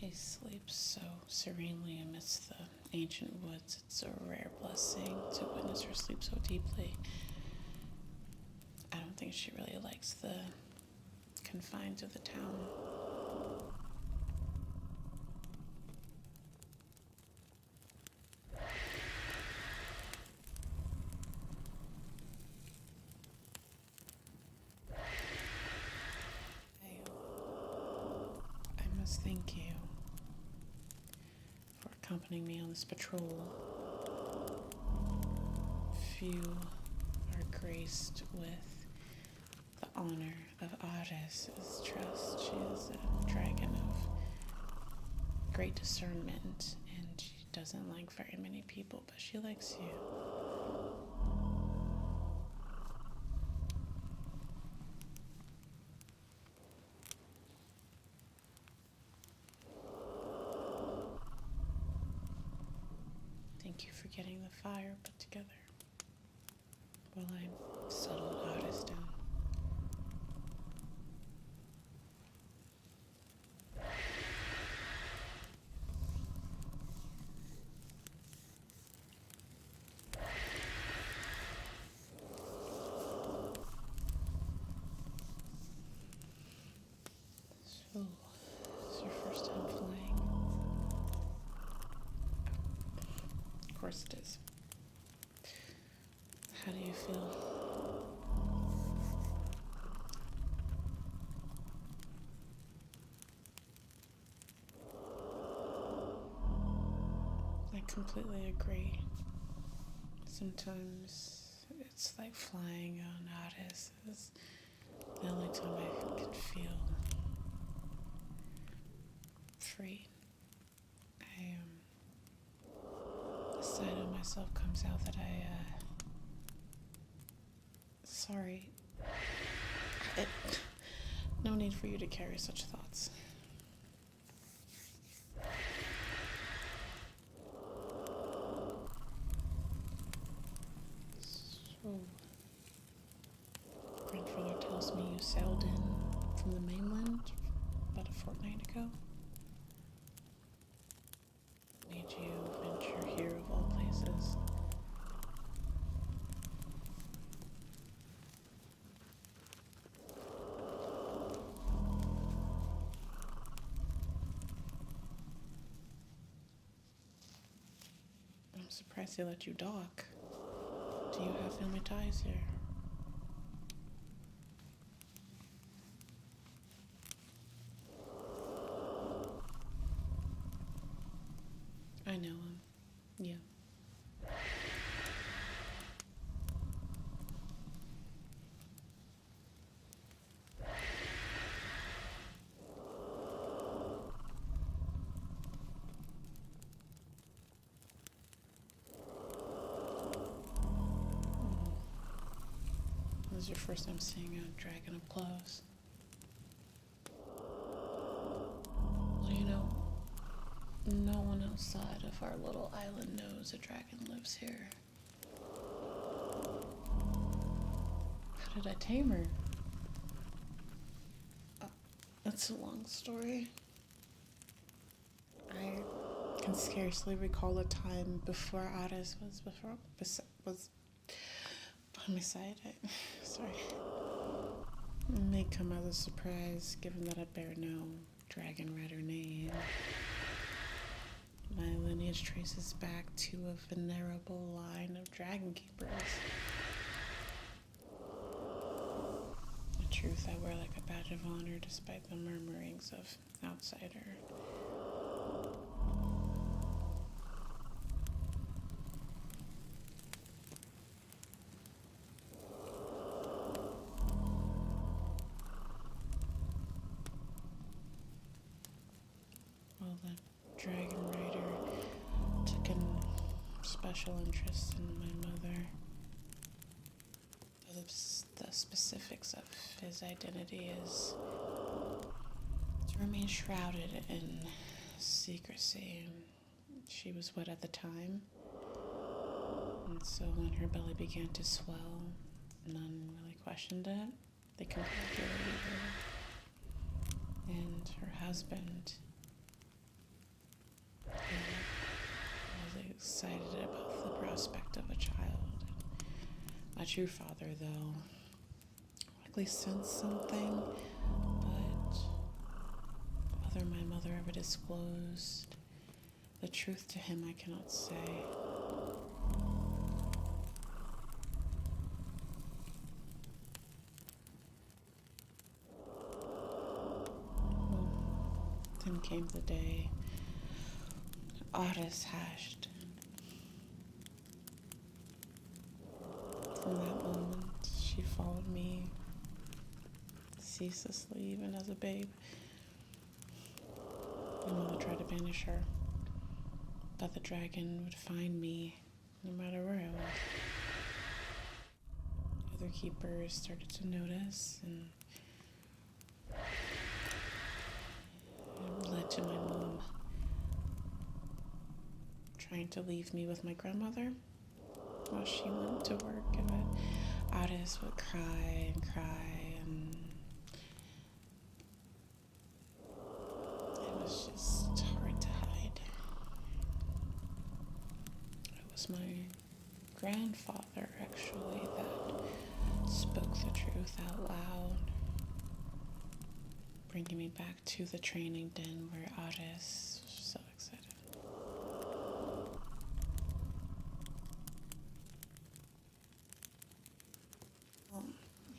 She sleeps so serenely amidst the ancient woods. It's a rare blessing to witness her sleep so deeply. I don't think she really likes the confines of the town. I must thank you for accompanying me on this patrol. Few are graced with the honor of Ahehryls' trust. She is a dragon of great discernment, and she doesn't like very many people, but she likes you. Thank you for getting the fire put together while I settled Ahehryls down. So, it's your first time flying? Of course it is. How do you feel? I completely agree. Sometimes it's like flying on Ahehryls is the only time I can feel free. The side of myself comes out that sorry. No need for you to carry such thoughts. So, grandfather tells me you sailed in from the mainland about a fortnight ago. Made you venture here of all places. I'm surprised they let you dock. Do you have family ties here? I know him. Yeah. This is your first time seeing a dragon up close. Well, you know, no one outside of our little island knows a dragon lives here. How did I tame her? That's a long story. I can scarcely recall a time before Ahehryls was by my side. Sorry. It may come as a surprise, given that I bear no dragon rider name. My lineage traces back to a venerable line of Dragonkeepers. In truth, I wear like a badge of honor despite the murmurings of outsider. Well, the dragon rider took an special interest in my mother. The specifics of his identity is to remain shrouded in secrecy. She was wed at the time, and so when her belly began to swell, none really questioned it. They congratulated her, and her husband prospect of a child. My true father, though, likely sensed something, but whether my mother ever disclosed the truth to him, I cannot say. Then came the day Ahehryls hatched. From that moment, she followed me ceaselessly, even as a babe. My mother tried to banish her, but the dragon would find me no matter where I was. The other keepers started to notice, and it led to my mom trying to leave me with my grandmother while she went to work, and Ahehryls would cry and cry, and it was just hard to hide. It was my grandfather, actually, that spoke the truth out loud, bringing me back to the training den where Ahehryls was so excited.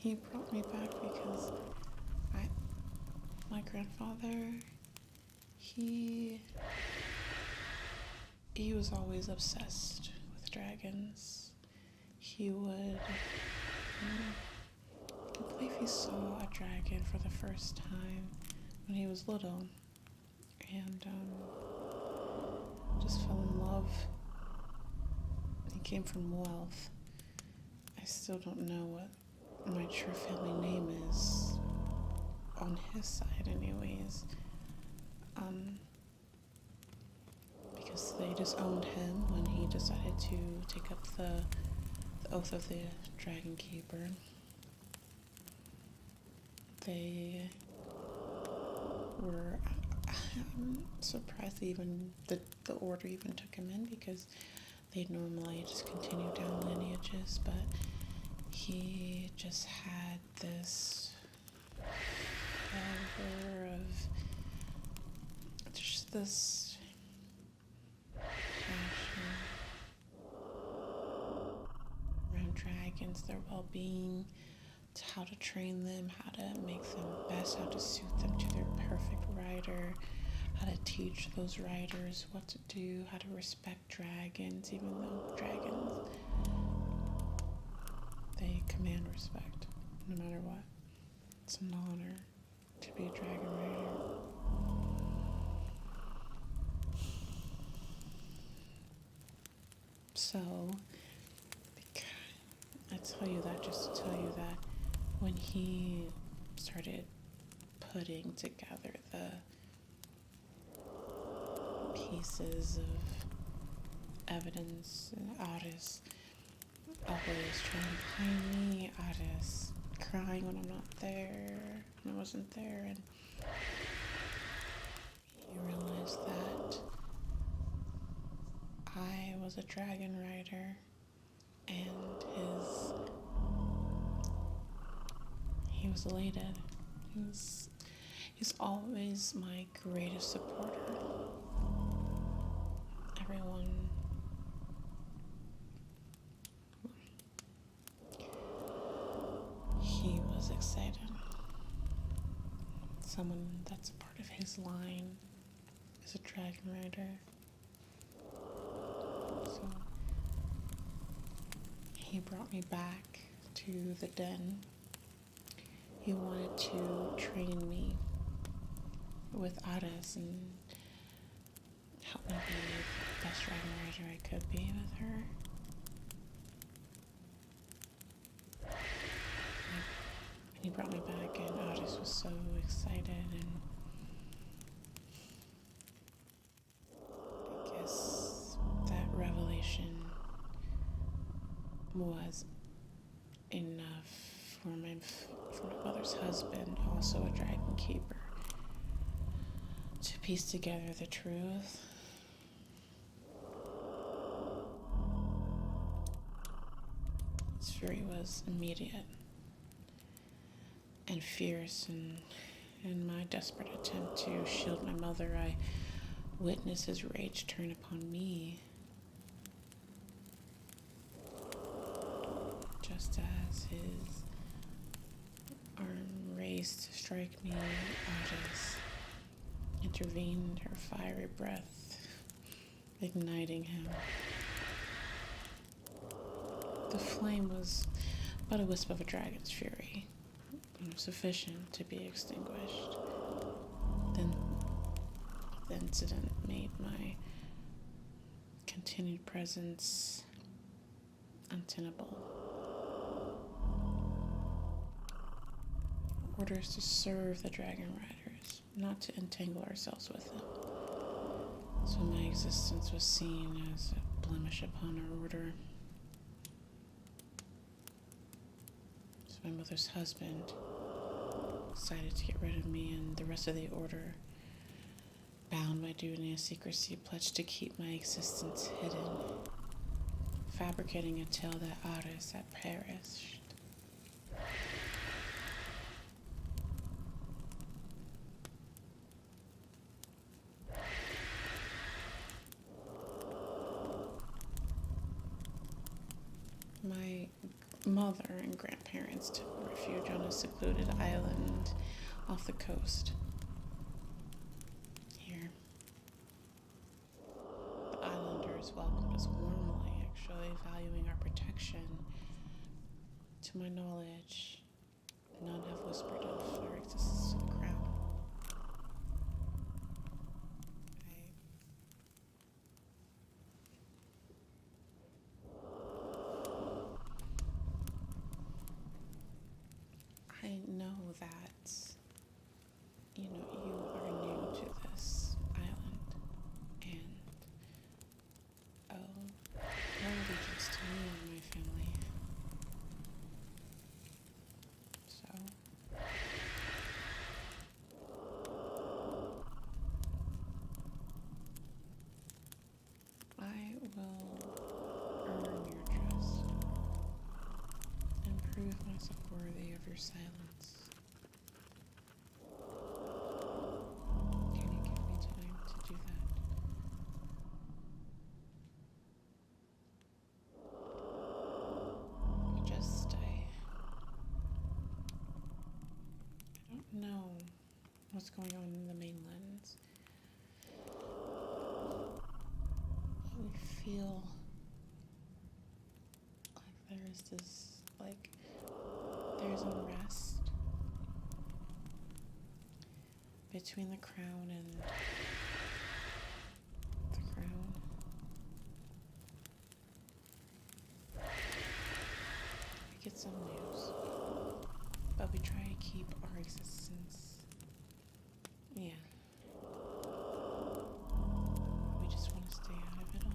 He brought me back because my grandfather, he was always obsessed with dragons. He would, I believe he saw a dragon for the first time when he was little, and just fell in love. He came from wealth. I still don't know what my true family name is on his side anyways, because they disowned him when he decided to take up the oath of the Dragonkeeper. They were, I'm surprised even the order even took him in, because they normally just continue down lineages, but he just had this fervor of just this passion around dragons, their well-being, to how to train them, how to make them best, how to suit them to their perfect rider, how to teach those riders what to do, how to respect dragons, even though dragons, they command respect, no matter what. It's an honor to be a dragon rider. So, I tell you that just to tell you that when he started putting together the pieces of evidence, and Ahehryls always trying to find me, Ahehryls crying when I'm not there, when I wasn't there, and he realized that I was a dragon rider, and he was elated. He's always my greatest supporter. Everyone, he was excited. Someone that's a part of his line is a dragon rider. So he brought me back to the den. He wanted to train me with Ahehryls and help me be the best dragon rider I could be with her. And he brought me back, and Ahehryls was so excited, and I guess that revelation was enough for my mother's husband, also a Dragonkeeper, to piece together the truth. Its fury was immediate and fierce, and in my desperate attempt to shield my mother, I witnessed his rage turn upon me. Just as his arm raised to strike me, Otis intervened, her fiery breath igniting him. The flame was but a wisp of a dragon's fury, sufficient to be extinguished. Then the incident made my continued presence untenable. Orders to serve the dragon riders, not to entangle ourselves with them. So my existence was seen as a blemish upon our order. So my mother's husband decided to get rid of me, and the rest of the order, bound by duty and secrecy, pledged to keep my existence hidden, fabricating a tale that Ahehryls had perished. My mother and grandparents took refuge on a secluded island off the coast. Here, the islanders welcomed us warmly, actually valuing our protection. To my knowledge, none have whispered of our existence to the crown. I know that, you are new to this island and owe no allegiance to me or my family. So, I will earn your trust and prove myself worthy of your silence. Can you give me time to do that? I don't know what's going on in the mainland. We feel like there is this, there's unrest between the crown and the crown. We get some news, but we try to keep our existence. Yeah. We just want to stay out of it all.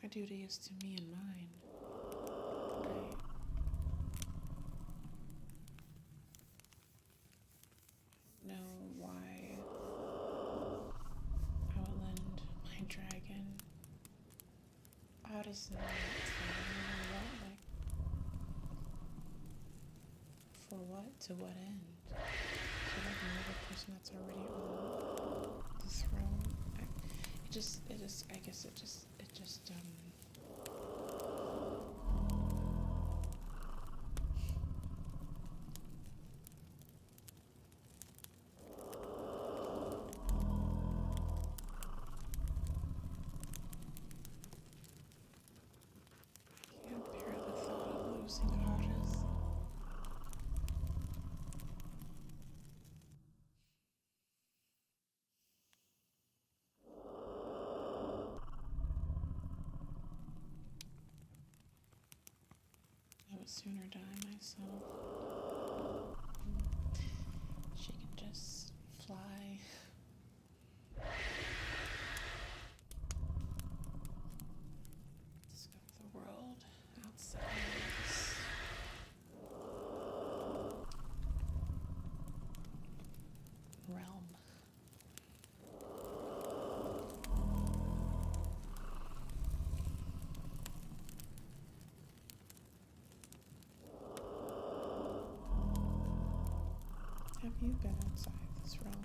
My duty is to me and mine. I know why I would lend my dragon out as not for what? To what end? So another person that's already on the throne. I guess it just can't bear the thought of losing Ahehryls. I would sooner die myself. She can just fly realm. Have you been outside this realm?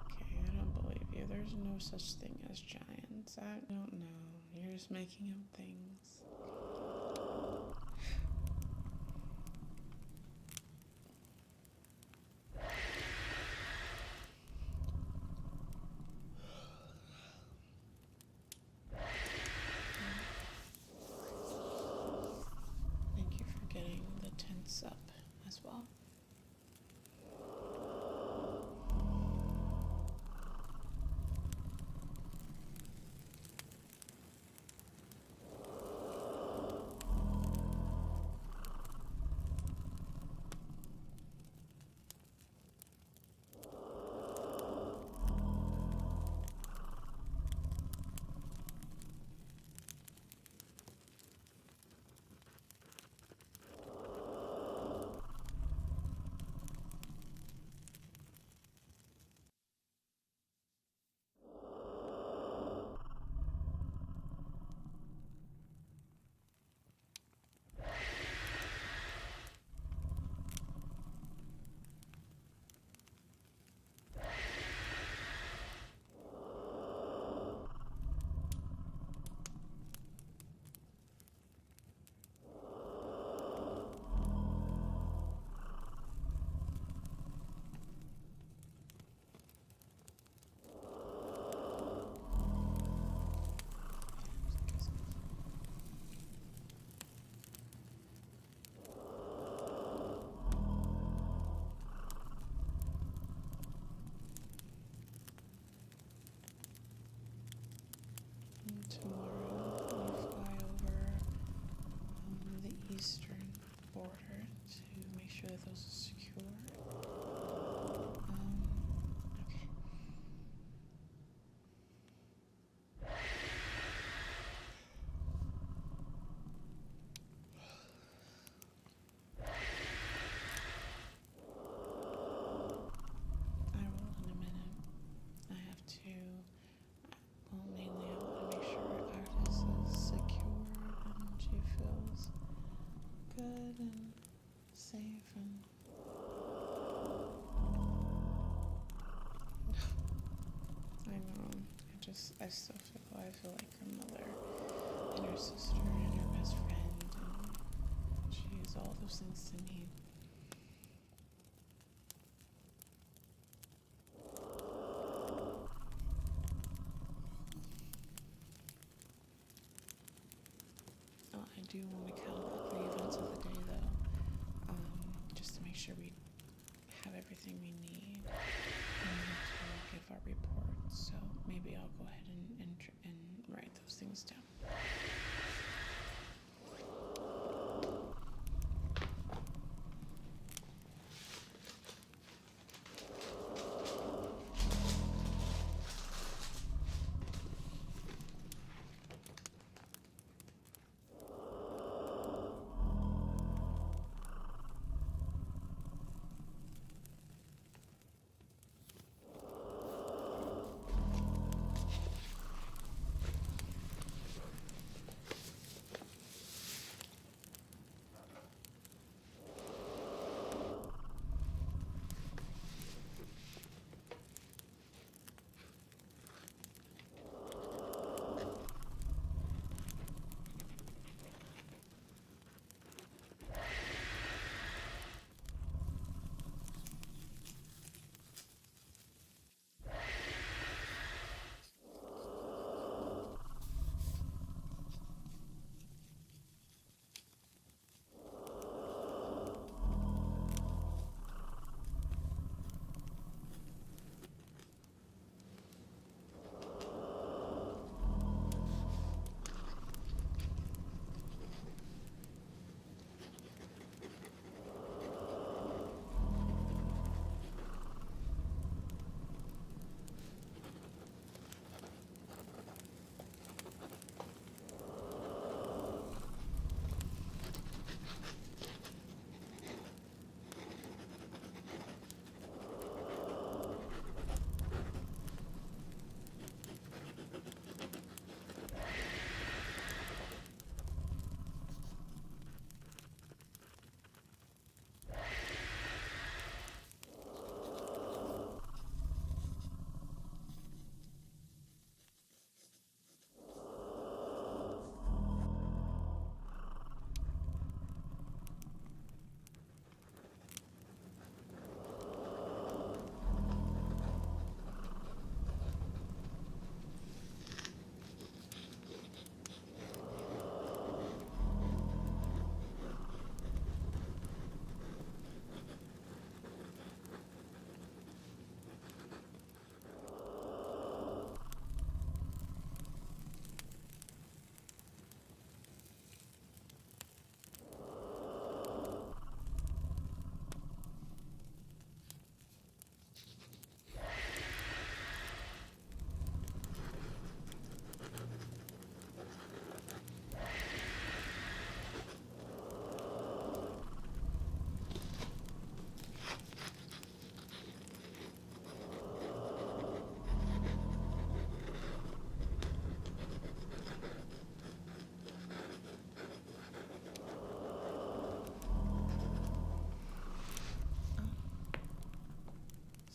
Okay, I don't believe you. There's no such thing as giants. I don't know. You're just making up things. Thank you for getting the tents up as well. Tomorrow we fly over the eastern border to make sure that those are secure. Okay. I will in a minute. I have to. Well, mainly I want to make sure Artis is secure and she feels good and safe and I know. I still feel like her mother and her sister and her best friend and she is all those things to me. I do want to count up the events of the day, though, just to make sure we have everything we need to give our reports. So maybe I'll go ahead and write those things down.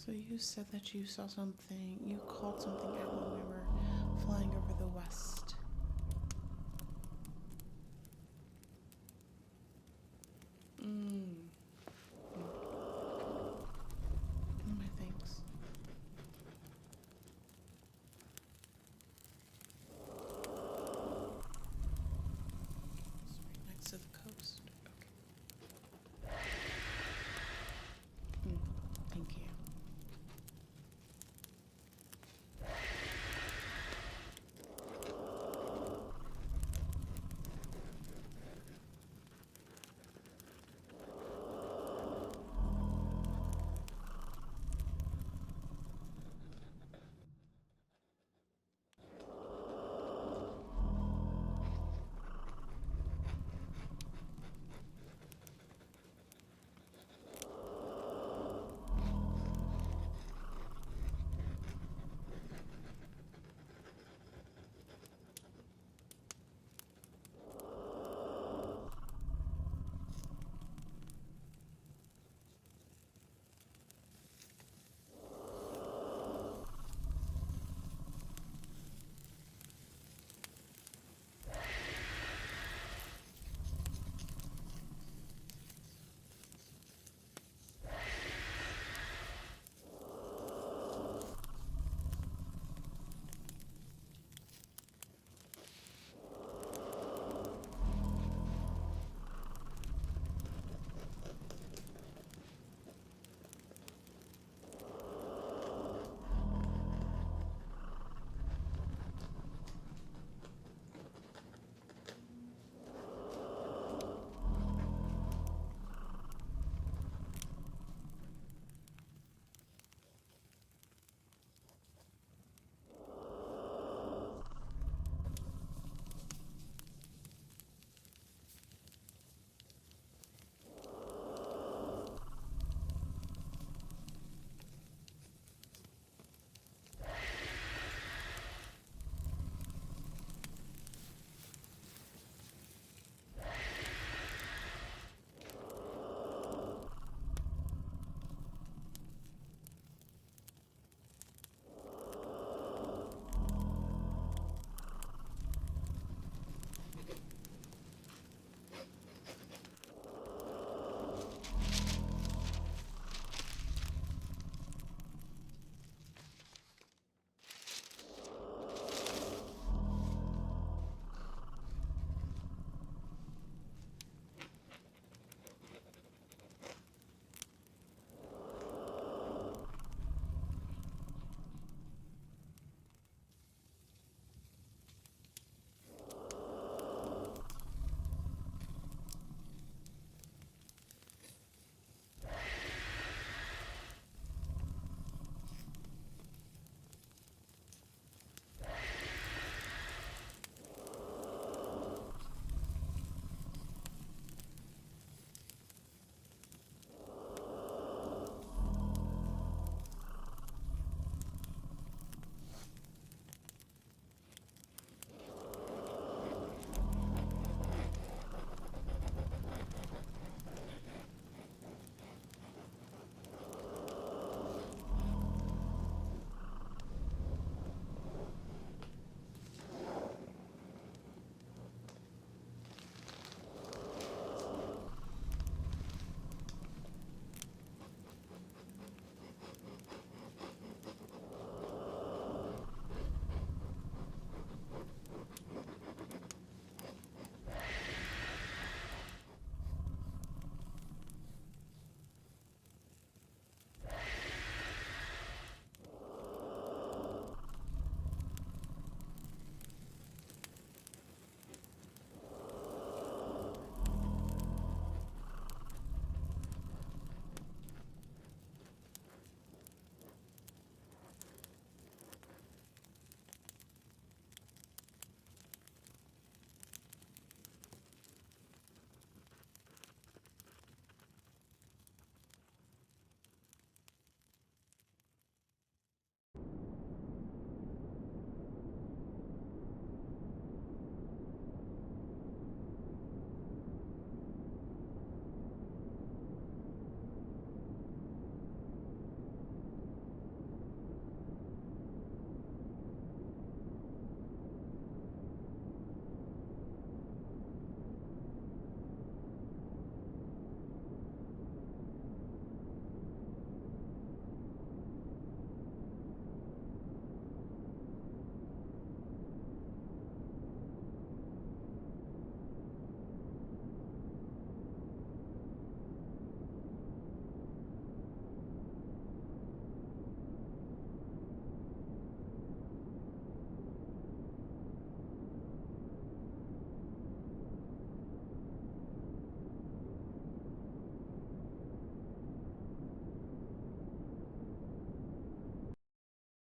So you said that you saw something, you called something out when we were flying over the west.